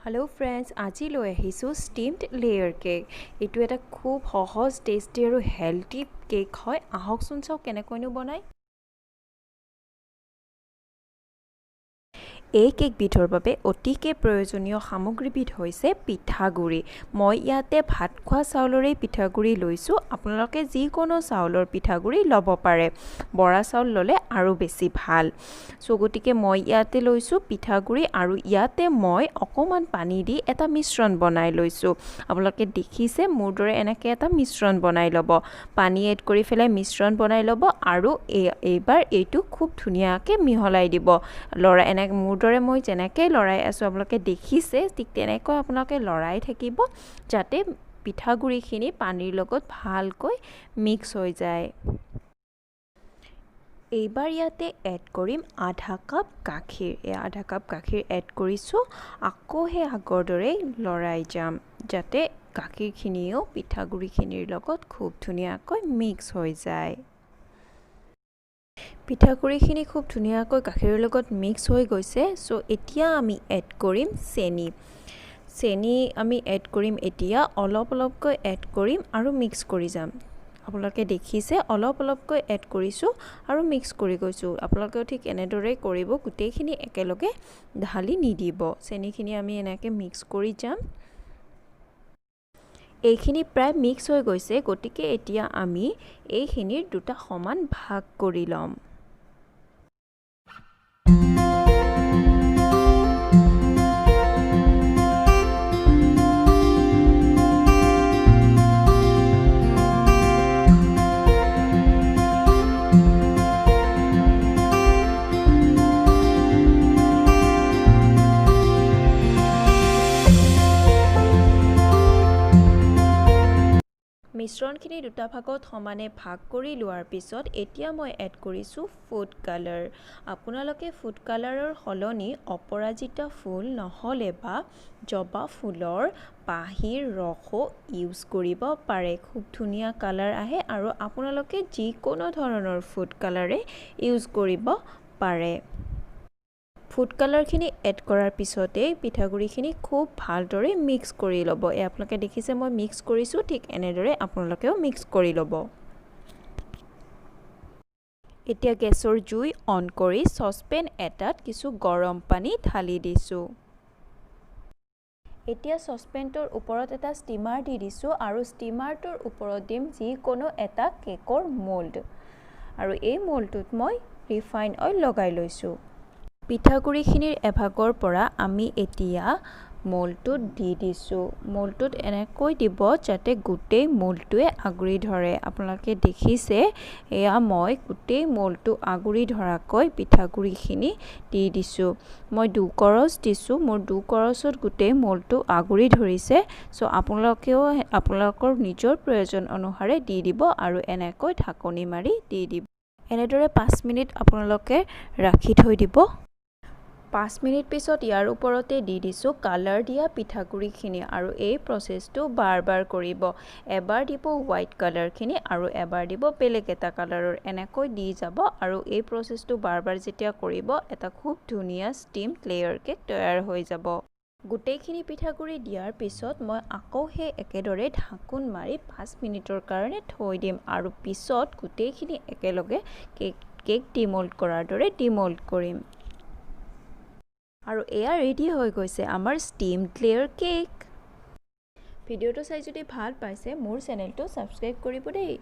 Hello friends, आज লৈ আহিছোঁ স্টিমড লেয়াৰ কেক। এইটো এটা খুব সহজ, টেষ্টি আৰু হেল্থি কেক হয়। আহকচোন চাওঁ কেনেকৈনো বনায়। এই কেকবিধৰ বাবে অতিকে প্ৰয়োজনীয় সামগ্ৰীবিধ হৈছে পিঠাগুড়ি। মই ইয়াতে ভাত খোৱা চাউলৰে পিঠাগুড়ি লৈছোঁ। আপোনালোকে যিকোনো চাউলৰ পিঠাগুড়ি ল'ব পাৰে। বৰা চাউল ল'লে আৰু বেছি ভাল। গতিকে মই ইয়াতে লৈছোঁ পিঠাগুড়ি আৰু ইয়াতে মই অকণমান পানী দি এটা মিশ্ৰণ বনাই লৈছোঁ। আপোনালোকে দেখিছে মোৰ দৰে এনেকৈ এটা মিশ্ৰণ বনাই ল'ব। পানী এড কৰি পেলাই মিশ্ৰণ বনাই ল'ব আৰু এইবাৰ এইটো খুব ধুনীয়াকৈ মিহলাই দিব। মোৰ দৰে মই যেনেকৈ লৰাই আছোঁ আপোনালোকে দেখিছে, ঠিক তেনেকৈ আপোনালোকে লৰাই থাকিব যাতে পিঠাগুড়িখিনি পানীৰ লগত ভালকৈ মিক্স হৈ যায়। এইবাৰ ইয়াতে এড কৰিম আধা কাপ গাখীৰ। আধা কাপ গাখীৰ এড কৰিছোঁ। আকৌ সেই আগৰ দৰেই লৰাই যাম যাতে গাখীৰখিনিও পিঠাগুড়িখিনিৰ লগত খুব ধুনীয়াকৈ মিক্স হৈ যায়। পিঠাগুড়িখিনি খুব ধুনীয়াকৈ গাখীৰৰ লগত মিক্স হৈ গৈছে। এতিয়া আমি এড কৰিম চেনি। চেনি আমি এড কৰিম এতিয়া অলপ অলপকৈ এড কৰিম আৰু মিক্স কৰি যাম। আপোনালোকে দেখিছে অলপ অলপকৈ এড কৰিছোঁ আৰু মিক্স কৰি গৈছোঁ। আপোনালোকেও ঠিক এনেদৰেই কৰিব, গোটেইখিনি একেলগে ঢালি নিদিব। চেনিখিনি আমি এনেকৈ মিক্স কৰি যাম। এইখিনি প্ৰায় মিক্স হৈ গৈছে, গতিকে এতিয়া আমি এইখিনিৰ দুটা সমান ভাগ কৰি ল'ম। মিশ্ৰণখিনি দুটা ভাগত সমানে ভাগ কৰি লোৱাৰ পিছত এতিয়া মই এড কৰিছোঁ ফুড কালাৰ। আপোনালোকে ফুড কালাৰৰ সলনি অপৰাজিতা ফুল নহ'লে বা জবা ফুলৰ পাহিৰ ৰসো ইউজ কৰিব পাৰে। খুব ধুনীয়া কালাৰ আহে আৰু আপোনালোকে যিকোনো ধৰণৰ ফুড কালাৰে ইউজ কৰিব পাৰে। ফুড কালাৰখিনি এড কৰাৰ পিছতেই পিঠাগুড়িখিনি খুব ভালদৰে মিক্স কৰি ল'ব। আপোনালোকে দেখিছে মই মিক্স কৰিছোঁ, ঠিক এনেদৰে আপোনালোকেও মিক্স কৰি ল'ব। এতিয়া গেছৰ জুই অন কৰি চচপেন এটাত কিছু গৰম পানী ঢালি দিছোঁ। এতিয়া চচপেনটোৰ ওপৰত এটা ষ্টিমাৰ দি দিছোঁ আৰু ষ্টিমাৰটোৰ ওপৰত দিম যিকোনো এটা কেকৰ মোল্ড। আৰু এই মোল্ডটোত মই ৰিফাইন অইল লগাই লৈছোঁ। পিঠাগুড়িখিনিৰ এভাগৰ পৰা আমি এতিয়া মোল্ডটোত দি দিছোঁ। মোল্ডটোত এনেকৈ দিব যাতে গোটেই মোল্ডটোৱে আগুৰি ধৰে। আপোনালোকে দেখিছে এয়া মই গোটেই মোল্ডটো আগুৰি ধৰাকৈ পিঠাগুড়িখিনি দি দিছোঁ। মই 2 কৰচ দিছোঁ। মোৰ 2 কৰচত গোটেই মোল্ডটো আগুৰি ধৰিছে। আপোনালোকেও আপোনালোকৰ নিজৰ প্ৰয়োজন অনুসাৰে দি দিব আৰু এনেকৈ ঢাকনি মাৰি দি দিব। এনেদৰে 5 মিনিট আপোনালোকে ৰাখি থৈ দিব। 5 মিনিট পিছত ইয়াৰ ওপৰতে দি দিছোঁ কালাৰ দিয়া পিঠাগুড়িখিনি আৰু এই প্ৰচেছটো বাৰ বাৰ কৰিব। এবাৰ দিব হোৱাইট কালাৰখিনি আৰু এবাৰ দিব বেলেগ এটা কালাৰৰ। এনেকৈ দি যাব আৰু এই প্ৰচেছটো বাৰ বাৰ যেতিয়া কৰিব এটা খুব ধুনীয়া ষ্টিমড লেয়াৰ কেক তৈয়াৰ হৈ যাব। গোটেইখিনি পিঠাগুড়ি দিয়াৰ পিছত মই আকৌ সেই একেদৰে ঢাকোন মাৰি 5 মিনিটৰ কাৰণে থৈ দিম আৰু পিছত গোটেইখিনি একেলগে কেক ডিমল্ড কৰাৰ দৰে ডিমল্ড কৰিম। আৰু এয়া ৰেডি হৈ গৈছে আমাৰ ষ্টিমড লেয়াৰ কেক। ভিডিঅ'টো চাই যদি ভাল পাইছে মোৰ চেনেলটো ছাবস্ক্ৰাইব কৰিব দেই।